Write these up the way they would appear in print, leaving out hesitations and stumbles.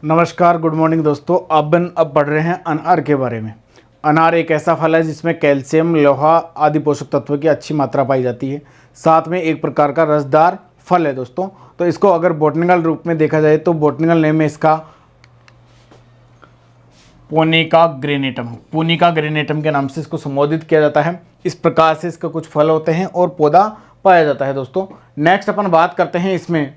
नमस्कार, good morning दोस्तों। अब पढ़ रहे हैं अनार के बारे में। अनार एक ऐसा फल है जिसमें कैल्शियम, लोहा आदि पोषक तत्वों की अच्छी मात्रा पाई जाती है। साथ में एक प्रकार का रसदार फल है दोस्तों। तो इसको अगर बॉटनिकल रूप में देखा जाए तो बॉटनिकल नेम है इसका पुनिका ग्रेनेटम के नाम से इसको संबोधित किया जाता है। इस प्रकार से इसका कुछ फल होते हैं और पौधा पाया जाता है दोस्तों। नेक्स्ट अपन बात करते हैं इसमें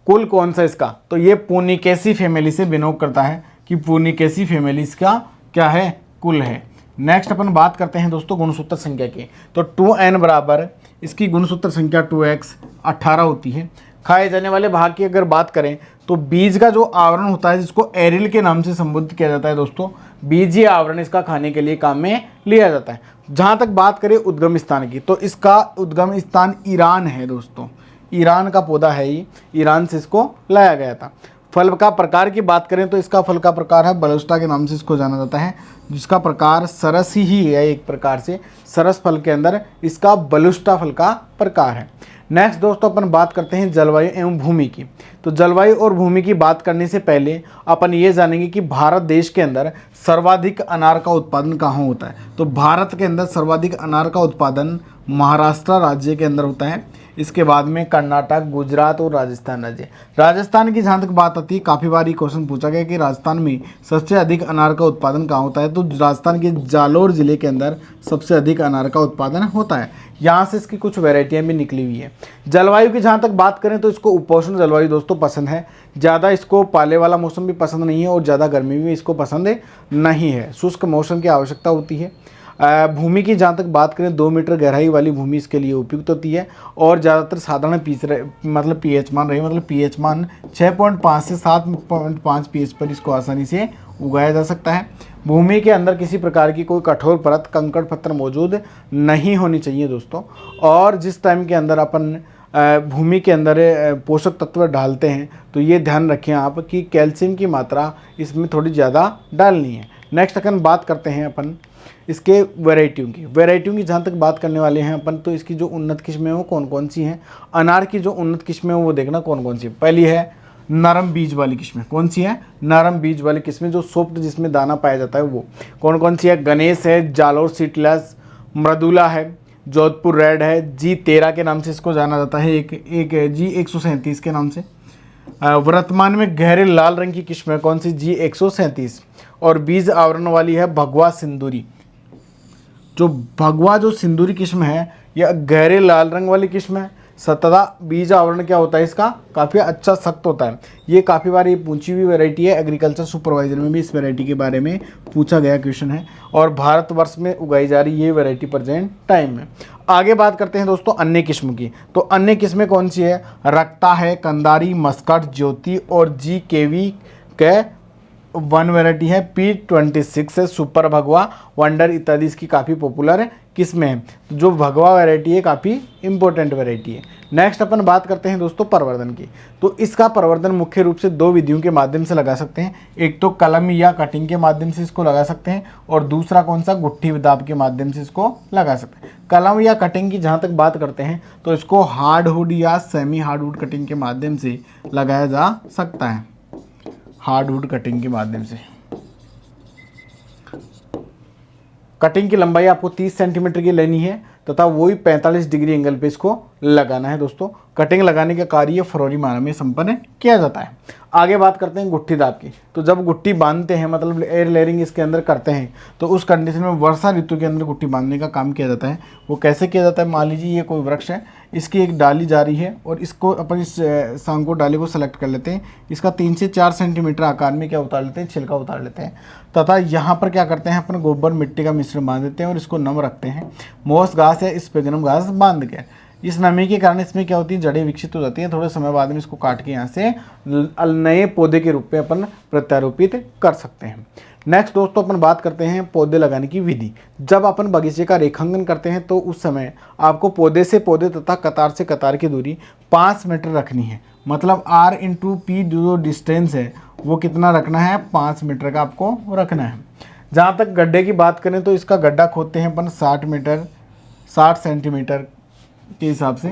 कुल कौन सा इसका, तो ये पुनिकेसी फैमिली से बिलोंग करता है कि पुनिकेसी फैमिली इसका क्या है, कुल है। नेक्स्ट अपन बात करते हैं दोस्तों गुणसूत्र संख्या की। तो 2n बराबर इसकी गुणसूत्र संख्या 2x 18 होती है। खाए जाने वाले भाग की अगर बात करें तो बीज का जो आवरण होता है जिसको एरिल के नाम से संबोधित किया जाता है दोस्तों, बीजीय आवरण इसका खाने के लिए काम में लिया जाता है। जहाँ तक बात करें उद्गम स्थान की, तो इसका उद्गम स्थान ईरान है दोस्तों। ईरान का पौधा है ये, ईरान से इसको लाया गया था। फल का प्रकार की बात करें तो इसका फल का प्रकार है बलुस्टा के नाम से इसको जाना जाता है, जिसका प्रकार सरस ही है। एक प्रकार से सरस फल के अंदर इसका बलुस्टा फल का प्रकार है। नेक्स्ट दोस्तों अपन बात करते हैं जलवायु एवं भूमि की। तो जलवायु और भूमि की बात करने से पहले अपन ये जानेंगे कि भारत देश के अंदर सर्वाधिक अनार का उत्पादन कहाँ होता है। तो भारत के अंदर सर्वाधिक अनार का उत्पादन महाराष्ट्र राज्य के अंदर होता है। इसके बाद में कर्नाटक, गुजरात और राजस्थान राज्य। राजस्थान की जहाँ तक बात आती है, काफ़ी बार ये क्वेश्चन पूछा गया कि राजस्थान में सबसे अधिक अनार का उत्पादन कहाँ होता है। तो राजस्थान के जालोर जिले के अंदर सबसे अधिक अनार का उत्पादन होता है। यहाँ से इसकी कुछ वेराइटियाँ भी निकली हुई है। जलवायु की जहाँ तक बात करें तो इसको उपोष्ण जलवायु दोस्तों पसंद है। ज़्यादा इसको पाले वाला मौसम भी पसंद नहीं है और ज़्यादा गर्मी भी इसको पसंद नहीं है। शुष्क मौसम की आवश्यकता होती है। भूमि की जहाँ तक बात करें 2 मीटर गहराई वाली भूमि इसके लिए उपयुक्त होती है और ज़्यादातर साधारण पीएच मान रही, मतलब पीएच मान 6.5 से 7.5 पीएच पर इसको आसानी से उगाया जा सकता है। भूमि के अंदर किसी प्रकार की कोई कठोर परत, कंकड़ पत्थर मौजूद नहीं होनी चाहिए दोस्तों। और जिस टाइम के अंदर अपन भूमि के अंदर पोषक तत्व डालते हैं तो ये ध्यान रखें आप कि कैल्शियम की मात्रा इसमें थोड़ी ज़्यादा डालनी है। नेक्स्ट अपन बात करते हैं अपन इसके वैरायटियों की जहाँ तक बात करने वाले हैं अपन, तो इसकी जो उन्नत किस्में हैं वो कौन कौन सी हैं। अनार की जो उन्नत किस्में हैं वो देखना कौन कौन सी है। पहली है नरम बीज वाली किस्में। कौन सी है? नरम बीज वाली किस्में, जो सॉफ्ट जिसमें दाना पाया जाता है वो कौन कौन सी है। गणेश है, जालोर सीडलेस, मृदुला है, जोधपुर रेड है, G13 के नाम से इसको जाना जाता है, एक G137 के नाम से। वर्तमान में गहरे लाल रंग की किस्म है कौन सी? G137। और बीज आवरण वाली है भगवा सिंदूरी। जो सिंदूरी किस्म है यह गहरे लाल रंग वाली किस्म है। तथा बीज आवरण क्या होता है इसका? काफ़ी अच्छा सख्त होता है। ये काफ़ी बार ये पूछी हुई वैरायटी है। एग्रीकल्चर सुपरवाइजर में भी इस वैरायटी के बारे में पूछा गया क्वेश्चन है और भारतवर्ष में उगाई जा रही ये वैरायटी प्रेजेंट टाइम में। आगे बात करते हैं दोस्तों अन्य किस्म की। तो अन्य किस्में कौन सी है? रक्ता है, कंदारी, मस्कट, ज्योति और GKV के 1 वैरायटी है। P26 है, सुपर भगवा, वंडर इत्यादि इसकी काफ़ी पॉपुलर किस्में हैं। जो भगवा वैरायटी है काफ़ी इंपॉर्टेंट वैरायटी है। नेक्स्ट अपन बात करते हैं दोस्तों प्रवर्धन की। तो इसका प्रवर्धन मुख्य रूप से 2 विधियों के माध्यम से लगा सकते हैं। एक तो कलम या कटिंग के माध्यम से इसको लगा सकते हैं और दूसरा कौन सा? गुट्ठी दाब के माध्यम से इसको लगा सकते हैं। कलम या कटिंग की जहाँ तक बात करते हैं तो इसको हार्डवुड या सेमी हार्डवुड कटिंग के माध्यम से लगाया जा सकता है। हार्डवुड कटिंग के माध्यम से कटिंग की लंबाई आपको 30 सेंटीमीटर की लेनी है तथा वही 45 डिग्री एंगल पे इसको लगाना है दोस्तों। कटिंग लगाने का कार्य फरवरी माह में संपन्न किया जाता है। आगे बात करते हैं गुट्ठी दाब की। तो जब गुट्ठी बांधते हैं, मतलब एयर लेयरिंग इसके अंदर करते हैं, तो उस कंडीशन में वर्षा ऋतु के अंदर गुट्ठी बांधने का काम किया जाता है। वो कैसे किया जाता है? मान लीजिए ये कोई वृक्ष है, इसकी एक डाली जा रही है और इसको अपन इस सांगो डाली को सेलेक्ट कर लेते हैं। इसका 3 से 4 सेंटीमीटर आकार में क्या उतार लेते हैं? छिलका उतार लेते हैं तथा यहाँ पर क्या करते हैं? अपन गोबर मिट्टी का मिश्रण बांध देते हैं और इसको नम रखते हैं। मोस घास या स्पेगनम घास बांध के इस नमी के कारण इसमें क्या होती है? जड़ें विकसित हो जाती हैं। थोड़े समय बाद में इसको काट के यहाँ से नए पौधे के रूप में अपन प्रत्यारोपित कर सकते हैं। नेक्स्ट दोस्तों अपन बात करते हैं पौधे लगाने की विधि। जब अपन बगीचे का रेखांकन करते हैं तो उस समय आपको पौधे से पौधे तथा कतार से कतार की दूरी 5 मीटर रखनी है। मतलब R/P जो डिस्टेंस है वो कितना रखना है? 5 मीटर का आपको रखना है। जहाँ तक गड्ढे की बात करें तो इसका गड्ढा खोदते हैं अपन 60 सेंटीमीटर के हिसाब से,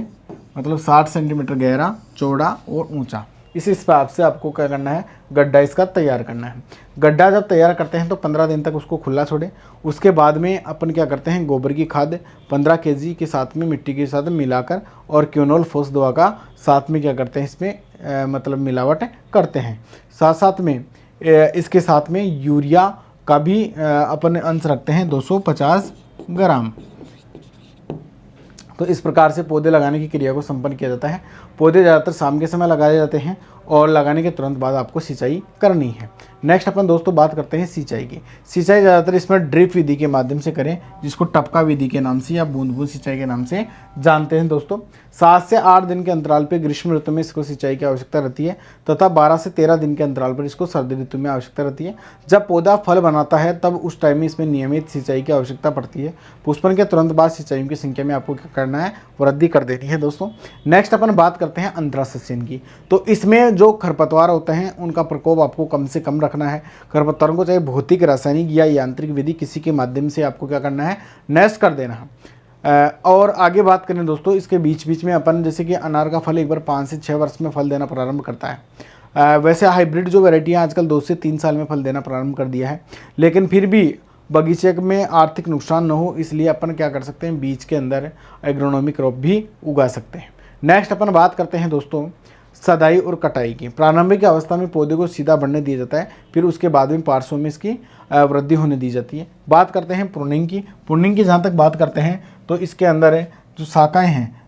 मतलब 60 सेंटीमीटर गहरा, चौड़ा और ऊंचा। इस हिसाब से आपको क्या करना है, गड्ढा इसका तैयार करना है। गड्ढा जब तैयार करते हैं तो 15 दिन तक उसको खुला छोड़ें। उसके बाद में अपन क्या करते हैं, गोबर की खाद 15 kg के साथ में मिट्टी के साथ मिलाकर और क्योनोल फोस दवा का साथ में क्या करते हैं, इसमें मतलब मिलावट करते हैं। साथ साथ में इसके साथ में यूरिया का भी अपन अंश रखते हैं 250 ग्राम। तो इस प्रकार से पौधे लगाने की क्रिया को संपन्न किया जाता है। पौधे ज़्यादातर शाम के समय लगाए जाते हैं और लगाने के तुरंत बाद आपको सिंचाई करनी है। नेक्स्ट अपन दोस्तों बात करते हैं सिंचाई की। सिंचाई ज़्यादातर इसमें ड्रिप विधि के माध्यम से करें, जिसको टपका विधि के नाम से या बूंद बूंद सिंचाई के नाम से जानते हैं दोस्तों। 7 से 8 दिन के अंतराल पर ग्रीष्म ऋतु में इसको सिंचाई की आवश्यकता रहती है तथा 12 से 13 दिन के अंतराल पर इसको सर्दी ऋतु में आवश्यकता रहती है। जब पौधा फल बनाता है तब उस टाइम में इसमें नियमित सिंचाई की आवश्यकता पड़ती है। पुष्पन के तुरंत बाद सिंचाई की संख्या में आपको क्या करना है, वृद्धि कर देनी है दोस्तों। नेक्स्ट अपन बात करते हैं अंतरासस्यन की। तो इसमें जो खरपतवार होते हैं उनका प्रकोप आपको कम से कम रखना है। खरपतवारों को चाहे भौतिक, रासायनिक या यांत्रिक विधि किसी के माध्यम से आपको क्या करना है, नष्ट कर देना है। और आगे बात करें दोस्तों, इसके बीच बीच में अपन जैसे कि अनार का फल एक बार 5 से 6 वर्ष में फल देना प्रारंभ करता है। वैसे हाइब्रिड जो वैरायटियाँ आजकल 2 से 3 साल में फल देना प्रारंभ कर दिया है, लेकिन फिर भी बगीचे में आर्थिक नुकसान न हो इसलिए अपन क्या कर सकते हैं, बीज के अंदर एग्रोनॉमिक क्रॉप भी उगा सकते हैं। नेक्स्ट अपन बात करते हैं दोस्तों सदाई और कटाई की। प्रारंभिक अवस्था में पौधे को सीधा बढ़ने दिया जाता है, फिर उसके बाद में पार्श्व में इसकी वृद्धि होने दी जाती है। बात करते हैं प्रूनिंग की। प्रूनिंग की जहाँ तक बात करते हैं तो इसके अंदर जो शाखाएँ हैं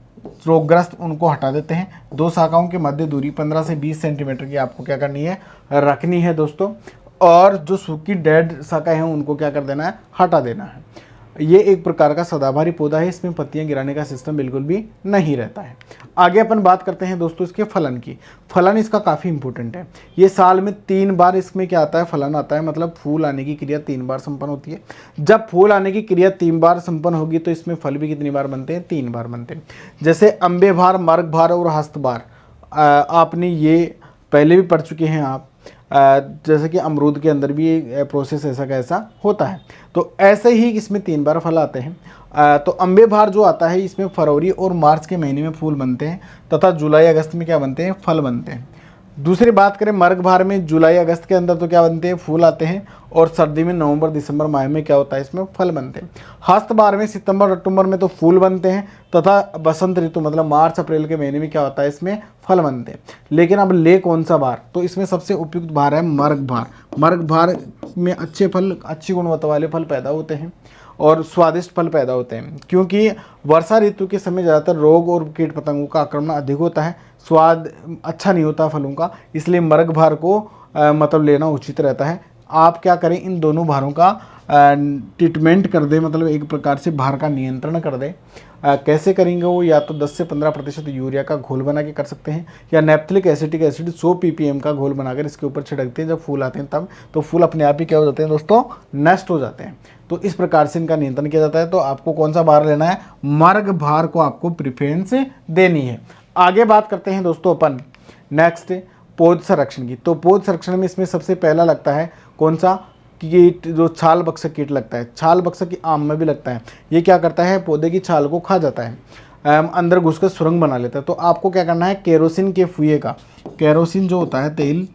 रोगग्रस्त उनको हटा देते हैं। 2 शाखाओं के मध्य दूरी 15 से 20 सेंटीमीटर की आपको क्या करनी है, रखनी है दोस्तों। और जो सूखी डेड शाखाएं हैं उनको क्या कर देना है, हटा देना है। ये एक प्रकार का सदाबहारी पौधा है, इसमें पत्तियां गिराने का सिस्टम बिल्कुल भी नहीं रहता है। आगे अपन बात करते हैं दोस्तों इसके फलन की। फलन इसका काफ़ी इंपॉर्टेंट है। ये साल में 3 बार इसमें क्या आता है, फलन आता है, मतलब फूल आने की क्रिया 3 बार संपन्न होती है। जब फूल आने की क्रिया 3 बार संपन्न होगी तो इसमें फल भी कितनी बार बनते हैं, 3 बार बनते हैं। जैसे अम्बे भार, मर्ग भार और हस्त भार आपने ये पहले भी पढ़ चुके हैं आप। जैसे कि अमरूद के अंदर भी प्रोसेस ऐसा का ऐसा होता है। तो ऐसे ही इसमें 3 बार फल आते हैं। तो अम्बे भार जो आता है इसमें फरवरी और मार्च के महीने में फूल बनते हैं तथा जुलाई अगस्त में क्या बनते हैं, फल बनते हैं। दूसरी बात करें मर्ग भार में, जुलाई अगस्त के अंदर तो क्या बनते हैं, फूल आते हैं। और सर्दी में नवंबर दिसंबर माह में क्या होता है, इसमें फल बनते हैं। हस्त भार में सितंबर अक्टूबर में तो फूल बनते हैं तथा बसंत ऋतु मतलब मार्च अप्रैल के महीने में क्या होता है, इसमें फल बनते हैं। लेकिन अब ले कौन सा भार, तो इसमें सबसे उपयुक्त भार है मर्ग भार। मर्ग भार में अच्छे फल, अच्छी गुणवत्ता वाले फल पैदा होते हैं और स्वादिष्ट फल पैदा होते हैं। क्योंकि वर्षा ऋतु के समय ज़्यादातर रोग और कीट पतंगों का आक्रमण अधिक होता है, स्वाद अच्छा नहीं होता फलों का, इसलिए मर्ग भार को मतलब लेना उचित रहता है। आप क्या करें, इन दोनों भारों का ट्रीटमेंट कर दे, मतलब एक प्रकार से भार का नियंत्रण कर दे। कैसे करेंगे वो, या तो 10 से 15% यूरिया का घोल बना के कर सकते हैं, या नैप्थलिक एसिटिक एसिड 100 ppm का घोल बनाकर इसके ऊपर छिड़कते हैं जब फूल आते हैं तब। तो फूल अपने आप ही क्या हो जाते हैं दोस्तों, नष्ट हो जाते हैं। तो इस प्रकार से इनका नियंत्रण किया जाता है। तो आपको कौन सा भार लेना है, मर्ग भार को आपको प्रेफरेंस देनी है। आगे बात करते हैं दोस्तों अपन नेक्स्ट पौध संरक्षण की। तो पौध संरक्षण में इसमें सबसे पहला लगता है कौन सा, कीट जो छाल बक्सक कीट लगता है। छाल बक्सक की आम में भी लगता है। ये क्या करता है, पौधे की छाल को खा जाता है, अंदर घुसकर सुरंग बना लेता है। तो आपको क्या करना है, केरोसिन के फुए का, केरोसिन जो होता है तेल,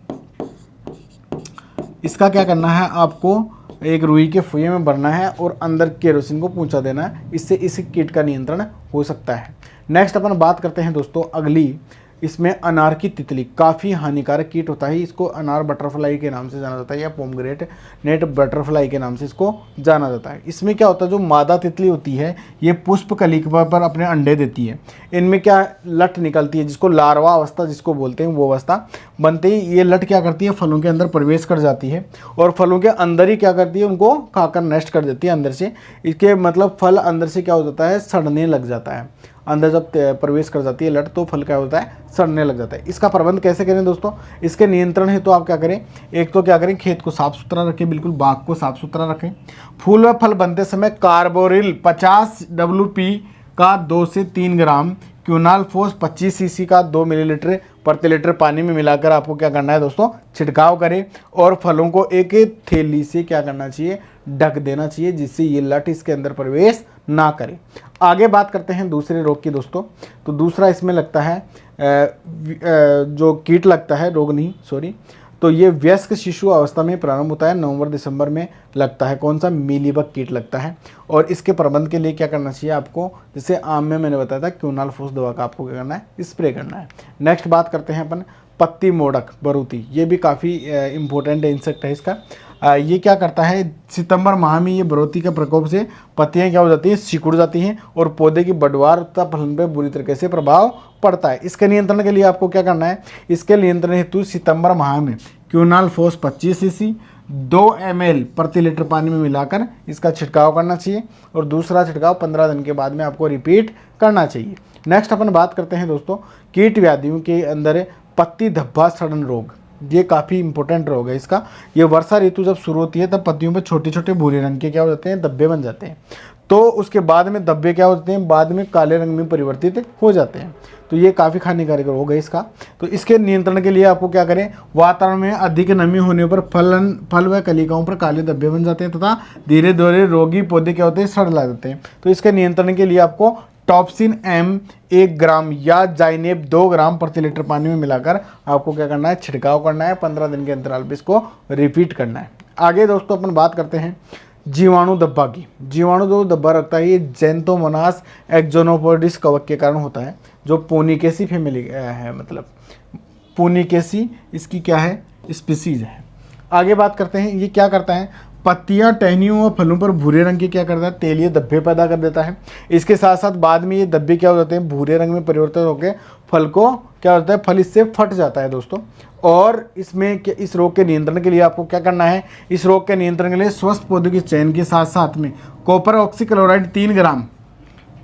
इसका क्या करना है, आपको एक रुई के फुए में भरना है और अंदर केरोसिन को पहुंचा देना है। इससे इस कीट का नियंत्रण हो सकता है। नेक्स्ट अपन बात करते हैं दोस्तों अगली, इसमें अनार की तितली काफ़ी हानिकारक कीट होता है। इसको अनार बटरफ्लाई के नाम से जाना जाता है या पोमग्रेट नेट बटरफ्लाई के नाम से इसको जाना जाता है। इसमें क्या होता है, जो मादा तितली होती है ये पुष्प कलिका पर अपने अंडे देती है। इनमें क्या लट निकलती है, जिसको लार्वा अवस्था जिसको बोलते हैं, वो अवस्था बनते ही ये लट क्या करती है, फलों के अंदर प्रवेश कर जाती है और फलों के अंदर ही क्या करती है, उनको खाकर नष्ट कर देती है अंदर से। इसके मतलब फल अंदर से क्या हो जाता है, सड़ने लग जाता है। अंदर जब प्रवेश कर जाती है लट तो फल क्या होता है, सड़ने लग जाता है। इसका प्रबंध कैसे करें दोस्तों, इसके नियंत्रण है तो आप क्या करें, एक तो क्या करें, खेत को साफ सुथरा रखें, बिल्कुल बाग को साफ सुथरा रखें। फूल व फल बनते समय कार्बोरिल 50 WP का 2 से 3 ग्राम, क्यूनाल फोस 25 cc का 2 मिलीलीटर प्रति लीटर पानी में मिलाकर आपको क्या करना है दोस्तों, छिड़काव करें। और फलों को एक थैली से क्या करना चाहिए, ढक देना चाहिए, जिससे ये लट इसके अंदर प्रवेश ना करें। आगे बात करते हैं दूसरे रोग की दोस्तों। तो दूसरा इसमें लगता है जो कीट लगता है, रोग नहीं सॉरी, तो ये वयस्क शिशु अवस्था में प्रारंभ होता है, नवंबर दिसंबर में लगता है। कौन सा? मीलीबग कीट लगता है। और इसके प्रबंधन के लिए क्या करना चाहिए आपको? जैसे आम में मैंने बताया था क्यूनाल फूस दवा का आपको क्या करना है? स्प्रे करना है। नेक्स्ट बात करते हैं अपन पत्ती मोड़क बरूती। ये भी काफ़ी इंपॉर्टेंट इंसेक्ट है इसका। ये क्या करता है? सितंबर माह में ये बरूती के प्रकोप से पत्तियां क्या हो जाती हैं? सिकुड़ जाती हैं और पौधे की बढ़वार तथा फलन पर बुरी तरीके से प्रभाव पड़ता है। इसके नियंत्रण के लिए आपको क्या करना है? इसके नियंत्रण हेतु सितंबर माह में क्यूनाल फोस 25 सीसी 2 ml प्रति लीटर पानी में मिलाकर इसका छिड़काव करना चाहिए और दूसरा छिड़काव 15 दिन के बाद में आपको रिपीट करना चाहिए। नेक्स्ट अपन बात करते हैं दोस्तों कीट व्याधियों के अंदर पत्ती धब्बा सड़न रोग। ये काफ़ी इंपॉर्टेंट रोग है इसका। ये वर्षा ऋतु जब शुरू होती है तब पत्तियों पर छोटे छोटे भूरे रंग के क्या हो जाते हैं? धब्बे बन जाते हैं। तो उसके बाद में धब्बे क्या होते हैं? बाद में काले रंग में परिवर्तित हो जाते हैं। तो ये काफ़ी हानिकारक रोग है इसका। तो इसके नियंत्रण के लिए आपको क्या करें? वातावरण में अधिक नमी होने पर फल व कलिकाओं पर काले धब्बे बन जाते हैं तथा धीरे धीरे रोगी पौधे क्या होते हैं? सड़ जाते हैं। तो इसके नियंत्रण के लिए आपको टॉप्सिन M 1 ग्राम या जाइनेब 2 ग्राम प्रति लीटर पानी में मिलाकर आपको क्या करना है? छिड़काव करना है। 15 दिन के अंतराल पर इसको रिपीट करना है। आगे दोस्तों अपन बात करते हैं जीवाणु धब्बा की। जीवाणु जो धब्बा रखता है ये जेंथोमोनास एक्सोनोपोडिस कवक के कारण होता है, जो पोनिकेसी फैमिली है, मतलब पोनिकेसी इसकी क्या है? स्पीसीज है। आगे बात करते हैं ये क्या करता है? पत्तियां, टहनियों और फलों पर भूरे रंग के क्या करता है? तेलीय धब्बे पैदा कर देता है। इसके साथ साथ बाद में ये धब्बे क्या हो जाते हैं? भूरे रंग में परिवर्तित होकर फल को क्या होता है? फल इससे फट जाता है दोस्तों। और इसमें इस रोग के नियंत्रण के लिए आपको क्या करना है? इस रोग के नियंत्रण के लिए स्वस्थ पौधों के चयन के साथ साथ में कॉपर ऑक्सीक्लोराइड 3 ग्राम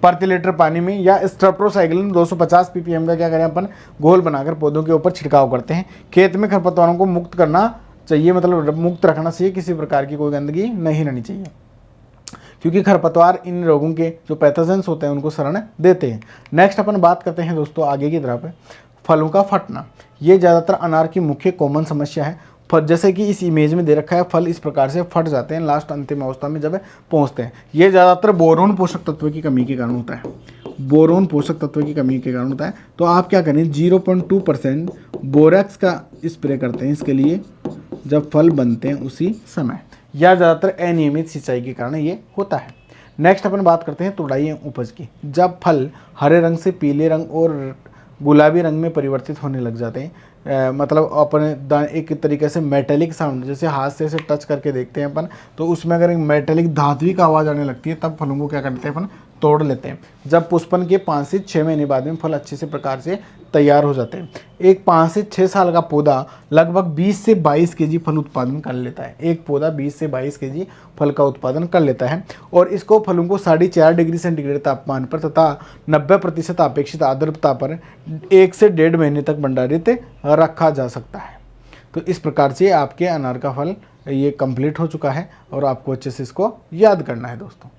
प्रति लीटर पानी में या स्ट्रेप्टोसाइक्लिन 250 ppm का क्या करें? अपन घोल बनाकर पौधों के ऊपर छिड़काव करते हैं। खेत में खरपतवारों को मुक्त करना चाहिए, मतलब मुक्त रखना चाहिए, किसी प्रकार की कोई गंदगी नहीं रहनी चाहिए, क्योंकि खरपतवार इन रोगों के जो पैथोजेंस होते हैं उनको शरण देते हैं। नेक्स्ट अपन बात करते हैं दोस्तों आगे की तरफ फलों का फटना। ये ज़्यादातर अनार की मुख्य कॉमन समस्या है। जैसे कि इस इमेज में दे रखा है, फल इस प्रकार से फट जाते हैं लास्ट अंतिम अवस्था में जब पहुंचते हैं। ये ज़्यादातर बोरोन पोषक तत्व की कमी के कारण होता है। बोरोन पोषक तत्व की कमी के कारण होता है। तो आप क्या करें? 0.2% बोरेक्स का स्प्रे करते हैं इसके लिए जब फल बनते हैं उसी समय, या ज़्यादातर अनियमित सिंचाई के कारण ये होता है। नेक्स्ट अपन बात करते हैं तुड़ाई उपज की। जब फल हरे रंग से पीले रंग और गुलाबी रंग में परिवर्तित होने लग जाते हैं, मतलब अपन एक तरीके से मेटेलिक साउंड, जैसे हाथ से ऐसे टच करके देखते हैं अपन, तो उसमें अगर एक मेटेलिक धात्विक आवाज़ आने लगती है तब फलों को क्या करते हैं? अपन तोड़ लेते हैं। जब पुष्पन के 5 से 6 महीने बाद में फल अच्छे से प्रकार से तैयार हो जाते हैं। एक 5 से 6 साल का पौधा लगभग 20 से 22 kg फल उत्पादन कर लेता है। एक पौधा 20 से 22 kg फल का उत्पादन कर लेता है और इसको फलों को 4.5 डिग्री सेंटीग्रेड तापमान पर तथा 90% अपेक्षित आर्द्रता पर 1 से 1.5 महीने तक भंडारित रखा जा सकता है। तो इस प्रकार से आपके अनार का फल ये कंप्लीट हो चुका है और आपको अच्छे से इसको याद करना है दोस्तों।